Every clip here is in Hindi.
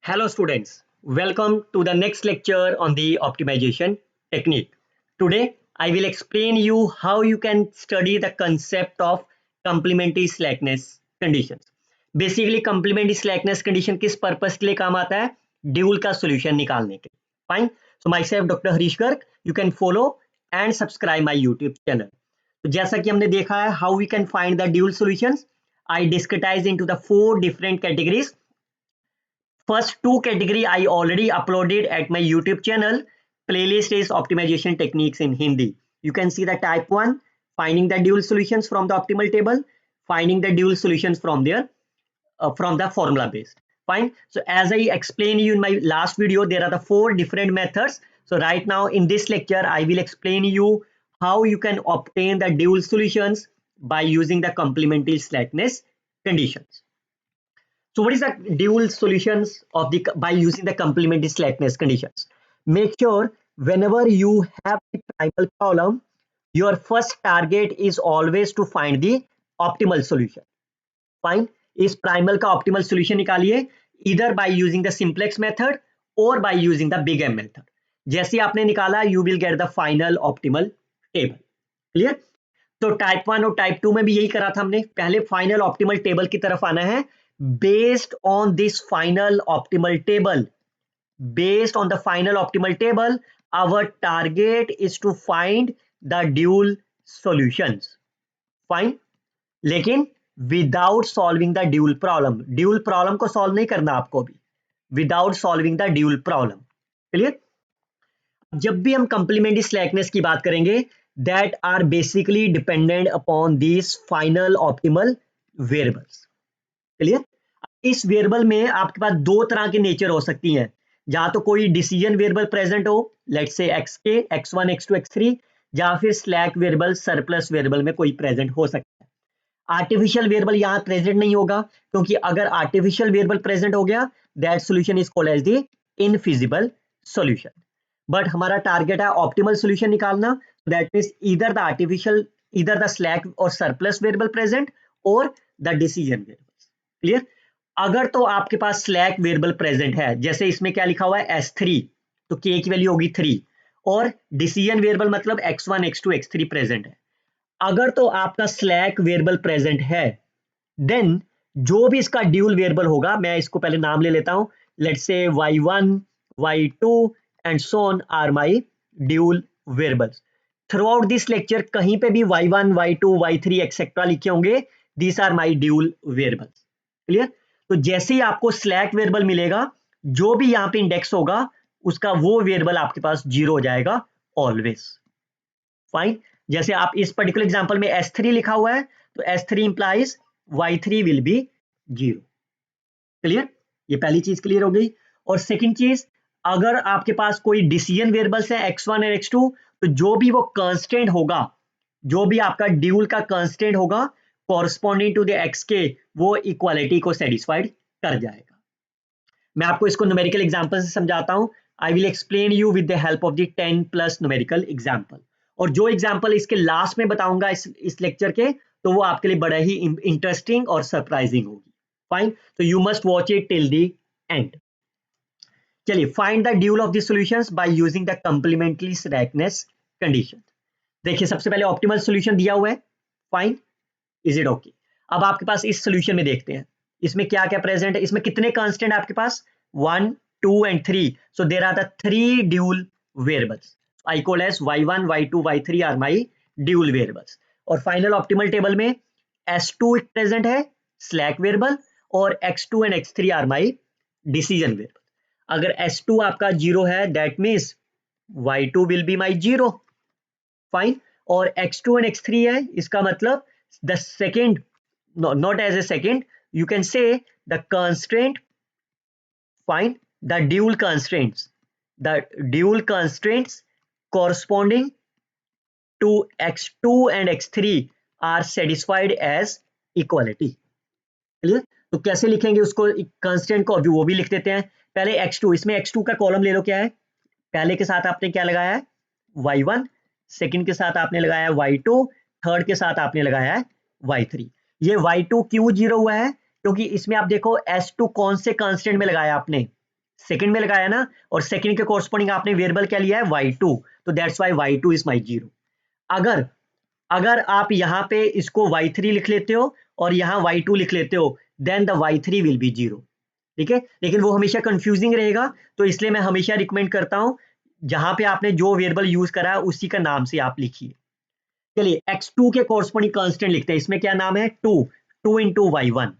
Hello students, welcome to the next lecture on the optimization technique. Today I will explain you how you can study the concept of complementary slackness conditions. Basically complementary slackness condition किस पर्पस के लिए काम आता है? ड्यूल का सॉल्यूशन निकालने के लिए. Fine. So myself Dr. Harish Garg, you can follow and subscribe my YouTube channel. तो जैसा कि हमने देखा है how we can find the dual solutions, I discretized into the 4 different categories. First two category I already uploaded at my YouTube channel. Playlist is optimization techniques in Hindi. You can see the type 1, finding the dual solutions from the optimal table, finding the dual solutions from there, from the formula based. Fine. So as I explained you in my last video, there are the 4 different methods. So right now in this lecture, I will explain you how you can obtain the dual solutions by using the complementary slackness conditions. So what is the dual solutions of the by using the complementary slackness conditions? Make sure whenever you have the primal problem, your first target is always to find the optimal solution. Fine. इस primal का optimal solution निकालिए either by using the simplex method or by using the big M method. जैसे आपने निकाला you will get the final optimal table. Clear? तो टाइप 1 और टाइप 2 में भी यही करा था हमने. पहले फाइनल ऑप्टिमल टेबल की तरफ आना है. Based on this final optimal table, our target is to find the dual solutions. Fine. लेकिन without solving the dual problem को solve नहीं करना आपको भी, without solving the dual problem. Clear? जब भी हम complementary slackness की बात करेंगे, that are basically dependent upon these final optimal variables. Clear? इस वेरिएबल में आपके पास 2 तरह के नेचर हो सकती हैं. जहां तो कोई डिसीजन वेरिएबल प्रेजेंट हो, let's say xk, x1, x2, x3, या फिर स्लैक वेरिएबल सरप्लस वेरिएबल में कोई प्रेजेंट हो सकता है. आर्टिफिशियल वेरिएबल यहां प्रेजेंट नहीं होगा, क्योंकि अगर आर्टिफिशियल वेरिएबल प्रेजेंट हो गया, that solution is called as the infeasible solution. But हमारा टारगेट है ऑप्टिमल सॉल्यूशन निकालना. That means either the slack और सरप्लस वेरिएबल प्रेजेंट और द डिसीजन वेरिएबल. क्लियर? अगर तो आपके पास स्लैक वेरिएबल प्रेजेंट है, जैसे इसमें क्या लिखा हुआ है S3, तो k की वैल्यू होगी 3, और डिसीजन वेरिएबल मतलब x1, x2, x3 प्रेजेंट है. अगर तो आपका स्लैक वेरिएबल प्रेजेंट है, देन जो भी इसका ड्यूल वेरिएबल होगा, मैं इसको पहले नाम ले लेता हूं, let's say y1, y2 and so on are my dual variables. Throughout this lecture कहीं पे भी y1, y2, y3 एक्सेट्रा लिखे होंगे, these are my dual variables. Clear? तो जैसे ही आपको स्लैक वेरिएबल मिलेगा, जो भी यहां पे इंडेक्स होगा, उसका वो वेरिएबल आपके पास 0 हो जाएगा ऑलवेज. फाइन. जैसे आप इस पर्टिकुलर एग्जांपल में S3 लिखा हुआ है, तो S3 implies Y3 will be 0. Clear? ये पहली चीज क्लियर हो गई. और सेकंड चीज, अगर आपके पास कोई डिसीजन वेरिएबल्स है x1 और x2, तो जो भी वो कांस्टेंट होगा, जो भी आपका ड्यूल का कांस्टेंट होगा कॉरस्पॉन्डिंग टू द xk, वो इक्वालिटी को सेटिस्फाइड कर जाएगा. मैं आपको इसको न्यूमेरिकल एग्जांपल से समझाता हूं. I will explain you with the help of the 10+ numerical example. और जो एग्जांपल इसके लास्ट में बताऊंगा इस लेक्चर के, तो वो आपके लिए बड़ा ही इंटरेस्टिंग और सरप्राइजिंग होगी. फाइन. तो you must watch it till the end. चलिए, find the dual of the solutions by using the complementary slackness condition. देखिए, सबसे पहले ऑप्टिमल सॉल्यूशन दिया हुआ है. फाइन. Is it okay? अब आपके पास इस सॉल्यूशन में देखते हैं, इसमें क्या क्या प्रेजेंट है. इसमें कितने कांस्टेंट आपके पास? 1, 2 and 3. So there are the 3 dual variables. I call as y1, y2, y3 are my dual variables. और फाइनल ऑप्टिमल टेबल में S2 प्रेजेंट है, स्लैक वेरिएबल, और x2 and x3 are my decision variable. अगर S2 आपका 0 है, that means y2 will be my 0. Fine. और x2 एंड x3 है, इसका मतलब the second, no, not as a second, you can say the constraint. Find the dual constraints corresponding to x2 and x3 are satisfied as equality. Clear? तो कैसे लिखेंगे उसको, कंस्टेंट को वो भी लिख देते हैं. पहले x2, इसमें x2 का कॉलम ले लो. क्या है? पहले के साथ आपने क्या लगाया है? y1. सेकंड के साथ आपने लगाया है y2. थर्ड के साथ आपने लगाया है y3. ये y2 क्यों 0 हुआ है? क्योंकि इसमें आप देखो S2 कौन से कांस्टेंट में लगाया आपने? सेकंड में लगाया ना, और सेकंड के कोरस्पॉन्डिंग आपने वेरिएबल क्या लिया है, y2, तो that's why y2 is my 0। अगर अगर आप यहाँ पे इसको y3 लिख लेते हो और यहाँ y2 लिख लेते हो, then the y3 will be 0, ठीक है। लेकिन वो हमेशा कंफ्यूजिंग रहेगा, तो इसलिए मैं हमेशा रिकमेंड करता हूँ जहां पे आपने जो वेरिएबल यूज करा है उसी का नाम से आप लिखिए। चलिए x2 के कोरस्पॉन्डिंग कांस्टेंट लिखते हैं। इसमें क्या नाम है, 2 इंटू y1।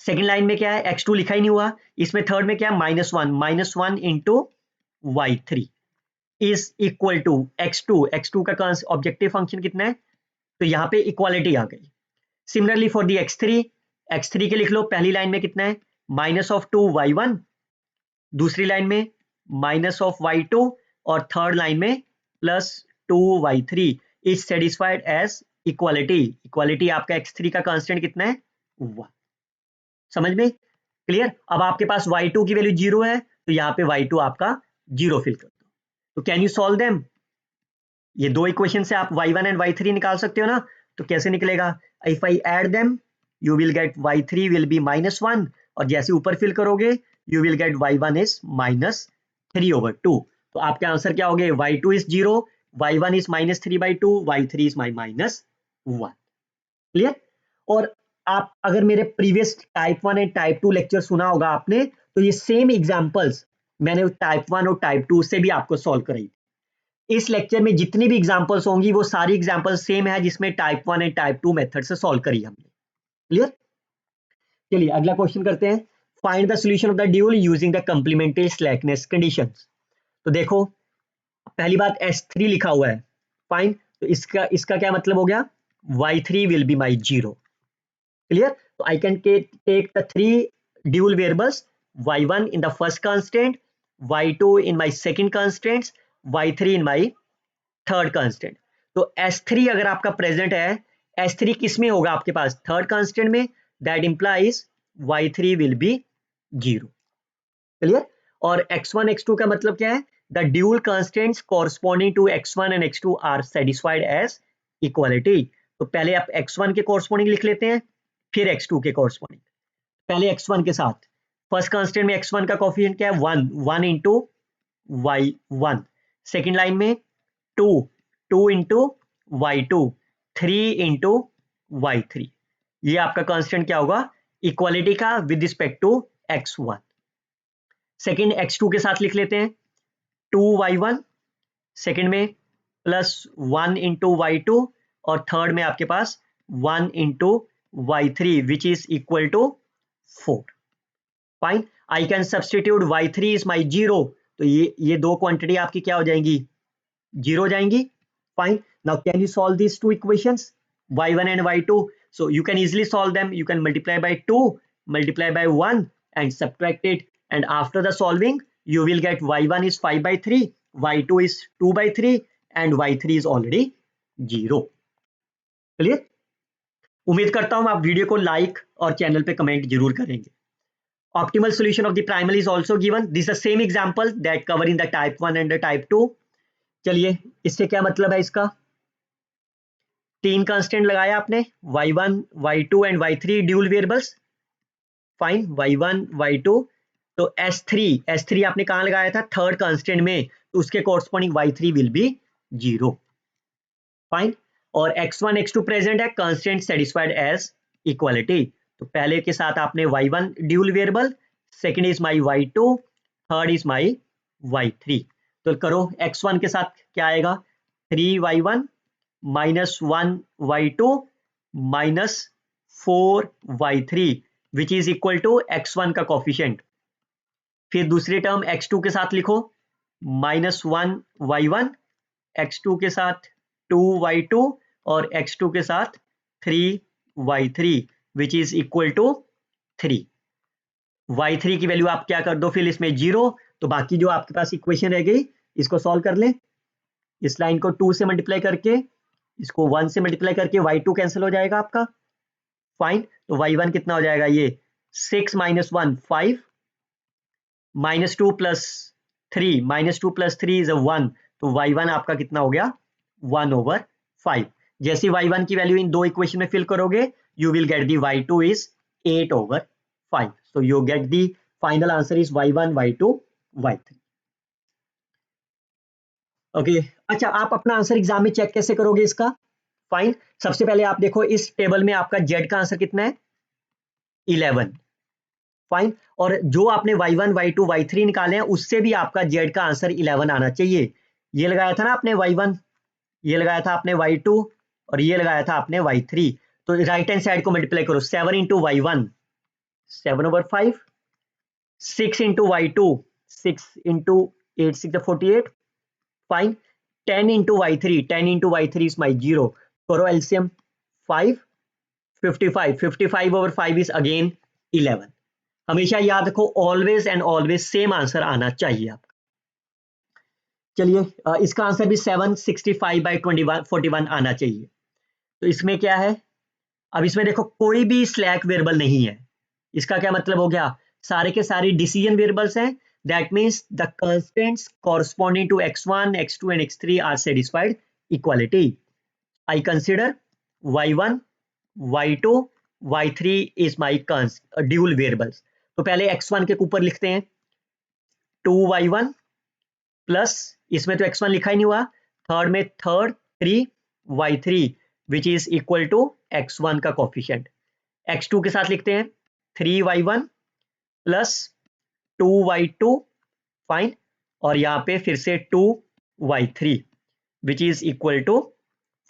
सेकेंड लाइन में क्या है, x2 लिखा ही नहीं हुआ। इसमें थर्ड में क्या है, -1 into y3 is equal to x2 का ऑब्जेक्टिव फंक्शन कितना है, तो यहाँ पे इक्वालिटी आ गई। सिमिलरली फॉर दी x3 के लिख लो। पहली लाइन में कितना है, -2y1, दूसरी लाइन में -y2, और थर्ड लाइन में +2y3 is satisfied as equality. Equality आपका x3 का कांस्टेंट कितना है, 1। समझ में क्लियर। अब आपके पास y2 की वैल्यू 0 है, तो यहाँ पे y2 आपका 0 फिल कर दो। तो कैन यू सॉल्व देम, ये दो इक्वेशन से आप y1 एंड y3 निकाल सकते हो ना। तो कैसे निकलेगा, if I add them you will get y3 will B -1, और जैसे ऊपर फिल करोगे you will get y1 is -3/2। तो आपके आंसर क्या हो गए, y2 is 0, y1 is -3/2, y3 is my -1। Clear. और आप अगर मेरे previous type 1 and type 2 lecture सुना होगा आपने, तो ये सेम एग्जांपल्स मैंने टाइप 1 और टाइप 2 से भी आपको सॉल्व कराई। इस लेक्चर में जितनी भी एग्जांपल्स होंगी वो सारी एग्जांपल्स सेम है जिसमें टाइप 1 एंड टाइप 2 मेथड से सॉल्व करी हमने। क्लियर। चलिए अगला क्वेश्चन करते हैं, find the solution of the dual using the complementary slackness conditions. तो देखो पहली बात S3 लिखा हुआ है, फाइन, तो इसका क्या मतलब हो गया, y3 will be my 0। Clear. तो I can take the 3 dual variables, y1 in the first constant, y2 in my second constant, y3 in my third constant. तो S3 अगर आपका प्रेजेंट है, S3 किस में होगा आपके पास, थर्ड कांस्टेंट में, that implies y3 will be 0। Clear. और x1 x2 का मतलब क्या है, the dual constants corresponding to x1 and x2 are satisfied as equality. तो पहले आप x1 के कॉरस्पॉन्डिंग लिख लेते हैं, फिर x2 के कॉरस्पॉन्डिंग। पहले x1 के साथ, फर्स्ट कांस्टेंट में x1 का कोफिशिएंट क्या है, 1 इंटू y1। सेकेंड लाइन में 2 इंटू y2, 3 इंटू y3। ये आपका कांस्टेंट क्या होगा, इक्वालिटी का with respect to x1। Second x2 के साथ लिख लेते हैं, 2y1, सेकेंड में +1 इंटू y2, और थर्ड में आपके पास 1 into y3 which is equal to 4। Fine, I can substitute y3 is my 0, तो ये दो क्वांटिटी आपकी क्या हो जाएंगी, 0 हो जाएंगी। Fine, now can you solve these two equations, y1 and y2? So you can easily solve them. You can multiply by 2, multiply by 1 and subtract it, and after the solving you will get y1 is 5/3, y2 is 2/3 and y3 is already 0। Clear. उम्मीद करता हूं आप वीडियो को लाइक और चैनल पे कमेंट जरूर करेंगे। Optimal solution of the primal is also given. This is the same example that covering the type 1 and the type 2. चलिए इससे क्या मतलब है, इसका 3 कांस्टेंट लगाया आपने, y1 y2 and y3 dual variables. Fine, y1 y2, तो S3 आपने कहां लगाया था, थर्ड कांस्टेंट में, तो उसके corresponding y3 will be 0। Fine, और x1 x2 प्रेजेंट है, कांस्टेंट सेटिस्फाइड एज इक्वालिटी। तो पहले के साथ आपने y1 dual variable, second is my y2, third is my y3। तो करो x1 के साथ क्या आएगा, 3y1 -1 y2 -4 y3 which is equal to x1 का कोफिशिएंट। फिर दूसरी टर्म x2 के साथ लिखो, -1 y1, x2 के साथ 2 y2 और x2 के साथ 3 y3 which is equal to 3। y3 की वैल्यू आप क्या कर दो फिर इसमें 0, तो बाकी जो आपके पास इक्वेशन रह गई इसको सॉल्व कर ले। इस लाइन को 2 से मल्टीप्लाई करके, इसको 1 से मल्टीप्लाई करके y2 कैंसिल हो जाएगा आपका। फाइन, तो y1 कितना हो जाएगा, ये 6 - 1 5, -2 + 3, -2 + 3 इज 1, तो y1 आपका कितना हो गया, 1/5। जैसे y1 की वैल्यू इन दो इक्वेशन में फिल करोगे, you will get the y2 is 8/5. So you get the final answer is y1 y2 y3। Okay अच्छा, आप अपना आंसर एग्जाम में चेक कैसे करोगे इसका? फाइन, सबसे पहले आप देखो इस टेबल में आपका z का आंसर कितना है, 11। फाइन, और जो आपने y1 y2 y3 निकाले हैं उससे भी आपका z का आंसर 11 आना चाहिए। ये लगाया था ना आपने y1, ये लगाया था आपने y2 और ये लगाया था आपने y3, तो राइट हैंड साइड को मल्टीप्लाई करो, 7 into y1 7/5, 6 into y2 6 into 8 6 48, fine, 10 into y3 10 into y3 is my 0, करो एलसीएम 5 55 55/5 इज अगेन 11। हमेशा याद रखो always and always same answer आना चाहिए आपका। चलिए इसका आंसर भी 765/21 आना चाहिए। तो इसमें क्या है, अब इसमें देखो कोई भी स्लैक वेरिएबल नहीं है, इसका क्या मतलब हो गया, सारे के सारे डिसीजन वेरिएबल्स हैं, that means the constants corresponding to x1 x2 and x3 are satisfied equality. I consider y1 y2 y3 is my dual variables. तो पहले x1 के ऊपर लिखते हैं 2y1 प्लस, इसमें तो x1 लिखा ही नहीं हुआ, थर्ड में third 3y3 which is equal to x1 का कोफिशिएंट। x2 के साथ लिखते हैं 3y1 प्लस 2y2, फाइन, और यहाँ पे फिर से 2y3 which is equal to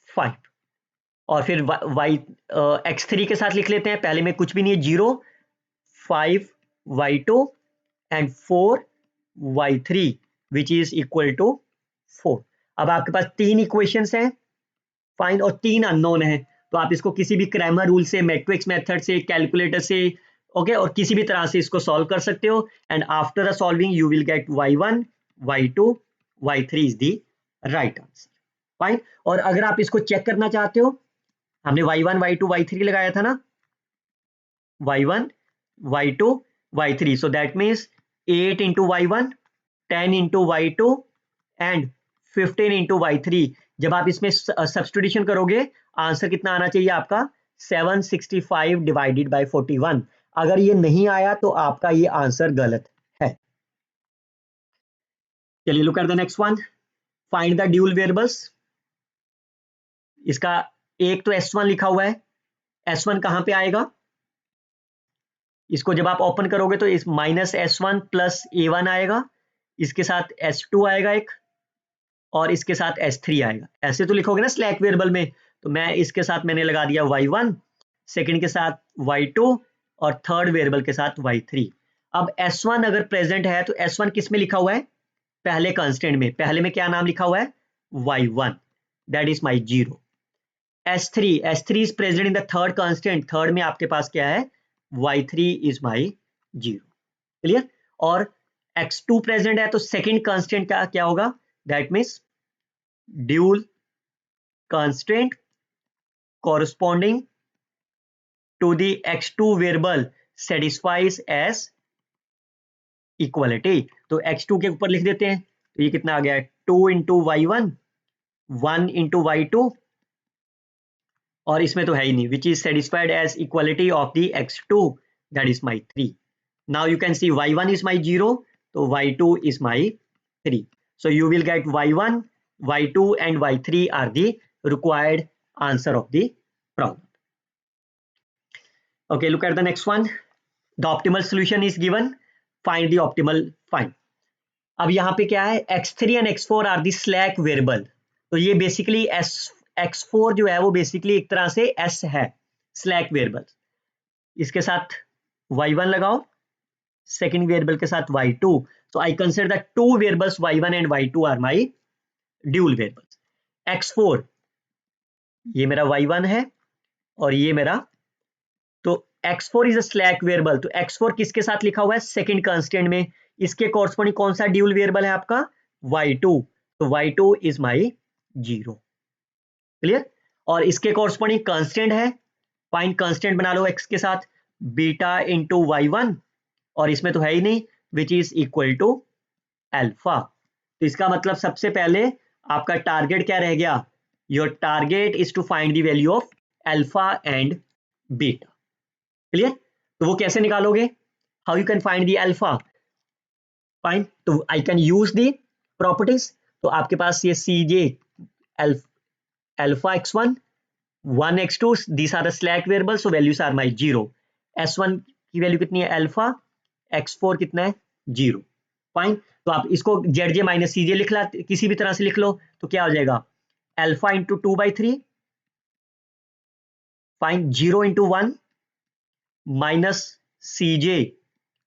5, और फिर x3 के साथ लिख लेते हैं, पहले में कुछ भी नहीं है 0, 5y2 and 4y3 which is equal to 4। अब आपके पास तीन इक्वेशंस हैं, फाइन, और तीन अननोन है, तो आप इसको किसी भी क्रैमर रूल से, मैट्रिक्स मेथड से, कैलकुलेटर से, ओके, और किसी भी तरह से इसको सॉल्व कर सकते हो, and after the solving you will get y1 y2 y3 is the right answer, fine. और अगर आप इसको चेक करना चाहते हो, हमने y1 y2 y3 लगाया था ना, y1 y2 y3, so that means 8 into y1 10 into y2 and 15 into y3। जब आप इसमें सब्स्टिट्यूशन करोगे आंसर कितना आना चाहिए आपका, 765 डिवाइडेड बाय 41। अगर ये नहीं आया तो आपका ये आंसर गलत है। चलिए look at the next one, find the dual variables. इसका एक तो S1 लिखा हुआ है, S1 कहां पे आएगा, इसको जब आप ओपन करोगे तो इस -S1 प्लस A1 आएगा, इसके साथ S2 आएगा एक, और इसके साथ S3 आएगा। ऐसे तो लिखोगे ना स्लैक वेरिएबल में, तो मैं इसके साथ मैंने लगा दिया y1, सेकंड के साथ y2 और थर्ड वेरिएबल के साथ y3। अब S1 अगर प्रेजेंट है तो S1 किस में लिखा हुआ है, पहले कांस्टेंट में, पहले में क्या नाम लिखा हुआ है, y1, that is my 0। S3 is present in the third constant, third में आपके पास क्या है, y3 इज माई 0, क्लियर। और x2 प्रेजेंट है तो सेकंड कांस्टेंट का क्या होगा, that means dual constant corresponding to the x2 variable satisfies as equality। तो x2 के ऊपर लिख देते हैं, तो ये कितना आ गया, 2 इंटू y1 1 इंटू y2, और इसमें तो है ही नहीं, which is satisfied as equality of the x2, that is my 3। Now you can see y1 is my 0, तो y2 is my 3, so you will get y1 y2 and y3 are the required answer of the problem. Okay, look at the next one. The optimal solution is given. Find the optimal find. अब यहाँ पे क्या है, x3 and x4 are the slack variable. तो ये बेसिकली x4 जो है वो बेसिकली एक तरह से s है, slack variable। इसके साथ y1 लगाओ, सेकेंड वेरिएबल के साथ y2, so I consider that two variables y1 and y2 are my dual variables. x4 ये मेरा y1 है और ये मेरा, तो x4 is a slack variable, तो x4 किसके साथ लिखा हुआ है, सेकंड कांस्टेंट में, इसके कॉरस्पॉन्डिंग कौन सा ड्यूल वेरिएबल है आपका, y2, तो y2 इज माई 0, क्लियर। और इसके कॉरस्पॉन्डिंग कांस्टेंट है, फाइंड कांस्टेंट बना लो x के साथ, बीटा इंटू y1, और इसमें तो है ही नहीं, which is equal to alpha. तो इसका मतलब सबसे पहले आपका टारगेट क्या रह गया, your target is to find the value of alpha and beta, clear. तो वो कैसे निकालोगे, how you can find the alpha? Fine, तो I can use the properties. तो आपके पास ये Cj alpha x1 1 x2, these are the slack variables, so values are my 0. s1 की वैल्यू कितनी है अल्फा, x4 कितना है 0. फाइन, तो आप इसको zj माइनस cj लिख ला, किसी भी तरह से लिख लो, तो क्या हो जाएगा alpha into 2/3, fine 0 into 1 minus cj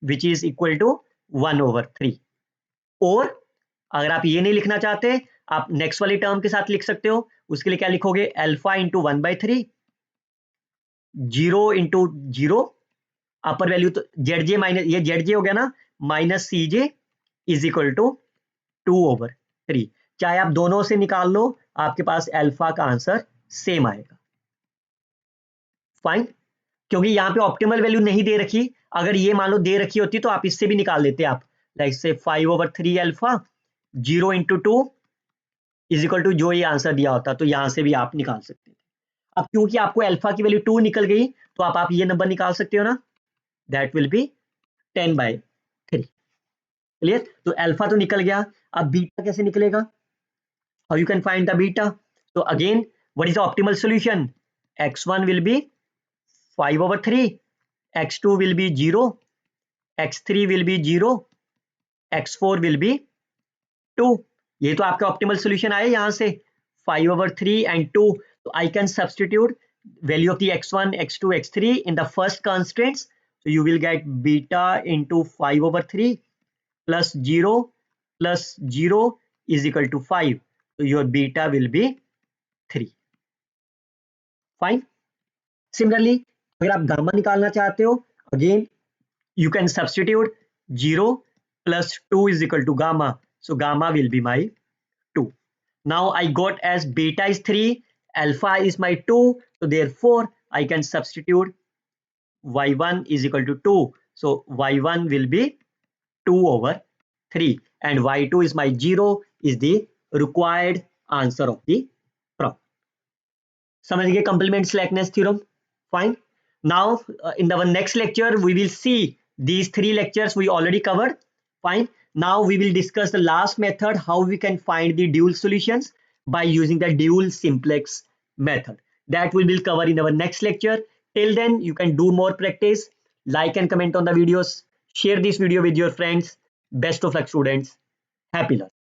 which is equal to 1/3. और अगर आप ये नहीं लिखना चाहते, आप नेक्स्ट वाली टर्म के साथ लिख सकते हो. उसके लिए क्या लिखोगे, alpha into 1/3, 0 into 0, upper value तो जेड माइनस, ये जेड हो गया ना, minus C J is equal to 2/3. चाहे आप दोनों से निकाल लो, आपके पास अल्फा का आंसर सेम आएगा. फाइन, क्योंकि यहाँ पे ऑप्टिमल वैल्यू नहीं दे रखी. अगर ये मान लो दे रखी होती तो आप इससे भी निकाल लेते. आप लाइक से 5/3 alpha 0 into 2 is equal to जो ये आंसर दिया होता, तो यहां से भी आप निकाल सकते थे. अब क्योंकि आपको अल्फा की वैल्यू 2 निकल गई, तो आप ये नंबर निकाल सकते हो ना, दैट विल बी 10/3. क्लियर, तो अल्फा तो निकल गया. अब बीटा कैसे निकलेगा, how you can find the beta? तो again, what is the optimal solution? x1 will be 5/3, x2 will be 0, x3 will be 0, x4 will be 2. ये तो आपका ऑप्टिमल सॉल्यूशन आया यहाँ से 5/3 and 2. तो I can substitute value of the x1, x2, x3 in the first constraints. So you will get beta into 5/3 plus 0 plus 0 is equal to 5. So your beta will be 3. Fine. Similarly, अगर आप गामा निकालना चाहते हो, again you can substitute 0 plus 2 is equal to gamma. So gamma will be my 2. Now I got as beta is 3, alpha is my 2, so therefore I can substitute y1 is equal to 2. So y1 will be 2/3 and y2 is my 0 is the required answer of the problem. समझ गए complement slackness theorem? Fine. Now in our next lecture we will see these 3 lectures we already covered. Fine. Now we will discuss the last method, how we can find the dual solutions by using the dual simplex method. That we will cover in our next lecture. Till then, you can do more practice, like and comment on the videos, share this video with your friends. Best of luck, students. Happy learning.